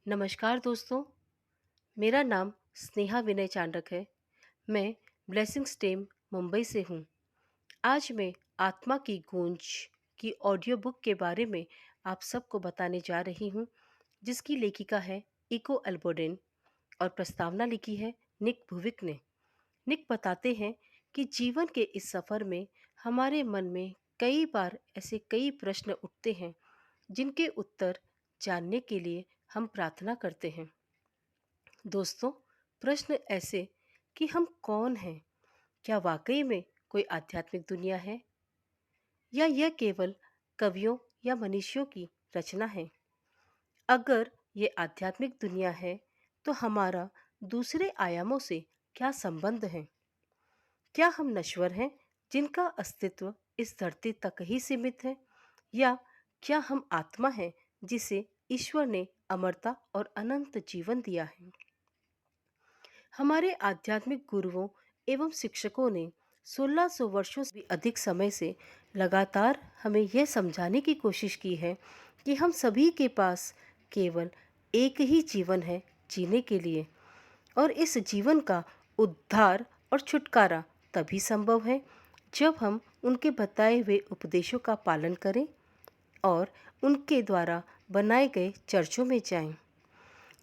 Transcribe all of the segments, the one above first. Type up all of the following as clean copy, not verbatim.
नमस्कार दोस्तों। मेरा नाम स्नेहा विनय चांडक है। मैं ब्लेसिंग स्टेम मुंबई से हूँ। आज मैं आत्मा की गूंज की ऑडियो बुक के बारे में आप सबको बताने जा रही हूँ, जिसकी लेखिका है इको अल्बोडेन और प्रस्तावना लिखी है निक भुविक ने। निक बताते हैं कि जीवन के इस सफ़र में हमारे मन में कई बार ऐसे कई प्रश्न उठते हैं जिनके उत्तर जानने के लिए हम प्रार्थना करते हैं। दोस्तों, प्रश्न ऐसे कि हम कौन हैं? क्या वाकई में कोई आध्यात्मिक दुनिया है, या यह केवल कवियों या मनुष्यों की रचना है? अगर ये आध्यात्मिक दुनिया है, तो हमारा दूसरे आयामों से क्या संबंध है? क्या हम नश्वर हैं जिनका अस्तित्व इस धरती तक ही सीमित है, या क्या हम आत्मा हैं जिसे ईश्वर ने अमरता और अनंत जीवन दिया है? हमारे आध्यात्मिक गुरुओं एवं शिक्षकों ने 1600 वर्षों से भी अधिक समय से लगातार हमें यह समझाने की कोशिश की है कि हम सभी के पास केवल एक ही जीवन है जीने के लिए, और इस जीवन का उद्धार और छुटकारा तभी संभव है जब हम उनके बताए हुए उपदेशों का पालन करें और उनके द्वारा बनाए गए चर्चों में जाएं।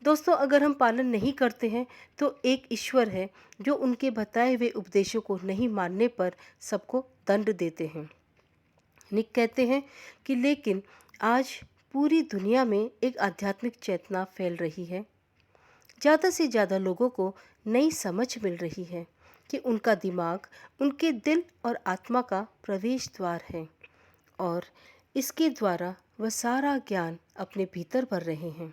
दोस्तों, अगर हम पालन नहीं करते हैं तो एक ईश्वर है जो उनके बताए हुए उपदेशों को नहीं मानने पर सबको दंड देते हैं। निक कहते हैं कि लेकिन आज पूरी दुनिया में एक आध्यात्मिक चेतना फैल रही है। ज़्यादा से ज़्यादा लोगों को नई समझ मिल रही है कि उनका दिमाग उनके दिल और आत्मा का प्रवेश द्वार है, और इसके द्वारा वह सारा ज्ञान अपने भीतर भर रहे हैं।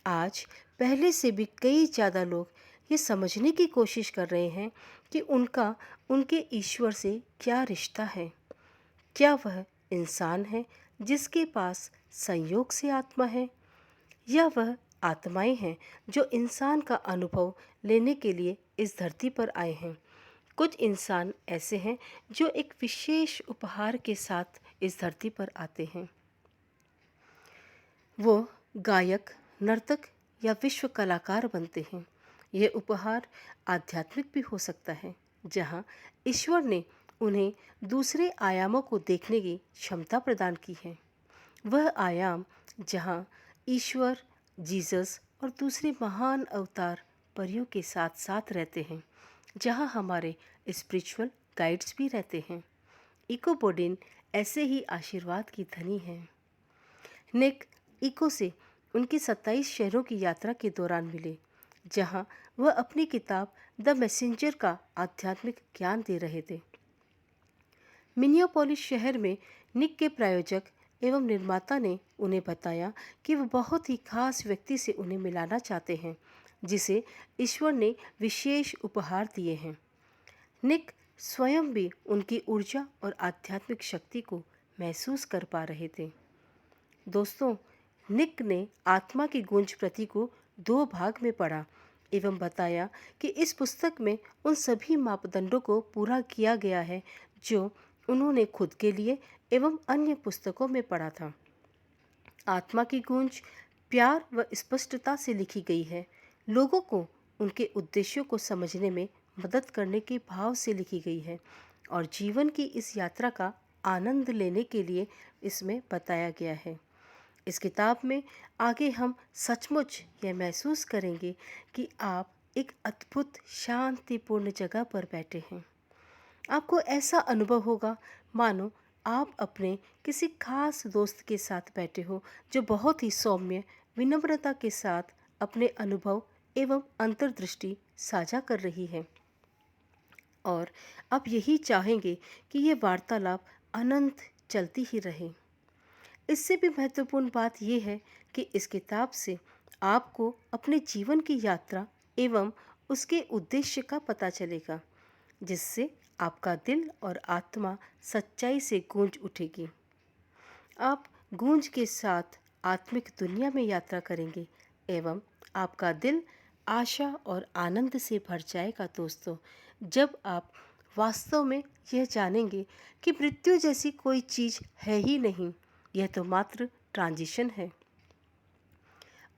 आज पहले से भी कई ज़्यादा लोग ये समझने की कोशिश कर रहे हैं कि उनका उनके ईश्वर से क्या रिश्ता है। क्या वह इंसान है जिसके पास संयोग से आत्मा है, या वह आत्माएं हैं जो इंसान का अनुभव लेने के लिए इस धरती पर आए हैं। कुछ इंसान ऐसे हैं जो एक विशेष उपहार के साथ इस धरती पर आते हैं। वो गायक, नर्तक या विश्व कलाकार बनते हैं। यह उपहार आध्यात्मिक भी हो सकता है, जहाँ ईश्वर ने उन्हें दूसरे आयामों को देखने की क्षमता प्रदान की है। वह आयाम जहाँ ईश्वर, जीसस और दूसरे महान अवतार परियों के साथ साथ रहते हैं, जहाँ हमारे स्पिरिचुअल गाइड्स भी रहते हैं। इकोबोडिन ऐसे ही आशीर्वाद की धनी है। निक इको से उनकी 27 शहरों की यात्रा के दौरान मिले, जहां वह अपनी किताब द मैसेंजर का आध्यात्मिक ज्ञान दे रहे थे। मिनियापोलिस शहर में निक के प्रायोजक एवं निर्माता ने उन्हें बताया कि वह बहुत ही खास व्यक्ति से उन्हें मिलाना चाहते हैं, जिसे ईश्वर ने विशेष उपहार दिए हैं। निक स्वयं भी उनकी ऊर्जा और आध्यात्मिक शक्ति को महसूस कर पा रहे थे। दोस्तों, निक ने आत्मा की गूंज प्रति को 2 भाग में पढ़ा एवं बताया कि इस पुस्तक में उन सभी मापदंडों को पूरा किया गया है जो उन्होंने खुद के लिए एवं अन्य पुस्तकों में पढ़ा था। आत्मा की गूंज प्यार व स्पष्टता से लिखी गई है। लोगों को उनके उद्देश्यों को समझने में मदद करने के भाव से लिखी गई है, और जीवन की इस यात्रा का आनंद लेने के लिए इसमें बताया गया है। इस किताब में आगे हम सचमुच यह महसूस करेंगे कि आप एक अद्भुत शांतिपूर्ण जगह पर बैठे हैं। आपको ऐसा अनुभव होगा मानो आप अपने किसी खास दोस्त के साथ बैठे हो, जो बहुत ही सौम्य विनम्रता के साथ अपने अनुभव एवं अंतर्दृष्टि साझा कर रही है, और आप यही चाहेंगे कि ये वार्तालाप अनंत चलती ही रहे। इससे भी महत्वपूर्ण बात यह है कि इस किताब से आपको अपने जीवन की यात्रा एवं उसके उद्देश्य का पता चलेगा, जिससे आपका दिल और आत्मा सच्चाई से गूंज उठेगी। आप गूंज के साथ आत्मिक दुनिया में यात्रा करेंगे एवं आपका दिल आशा और आनंद से भर जाएगा दोस्तों, जब आप वास्तव में यह जानेंगे कि मृत्यु जैसी कोई चीज़ है ही नहीं, यह तो मात्र ट्रांजिशन है।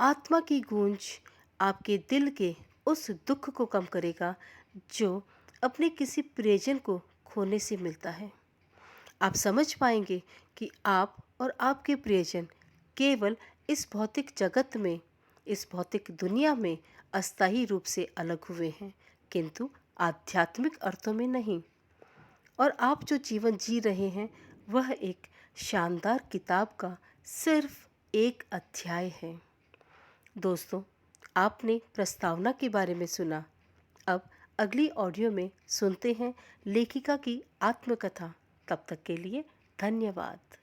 आत्मा की गूंज आपके दिल के उस दुख को कम करेगा जो अपने किसी प्रियजन को खोने से मिलता है। आप समझ पाएंगे कि आप और आपके प्रियजन केवल इस भौतिक जगत में, इस भौतिक दुनिया में अस्थायी रूप से अलग हुए हैं, किंतु आध्यात्मिक अर्थों में नहीं। और आप जो जीवन जी रहे हैं वह एक शानदार किताब का सिर्फ एक अध्याय है। दोस्तों, आपने प्रस्तावना के बारे में सुना। अब अगली ऑडियो में सुनते हैं लेखिका की आत्मकथा। तब तक के लिए धन्यवाद।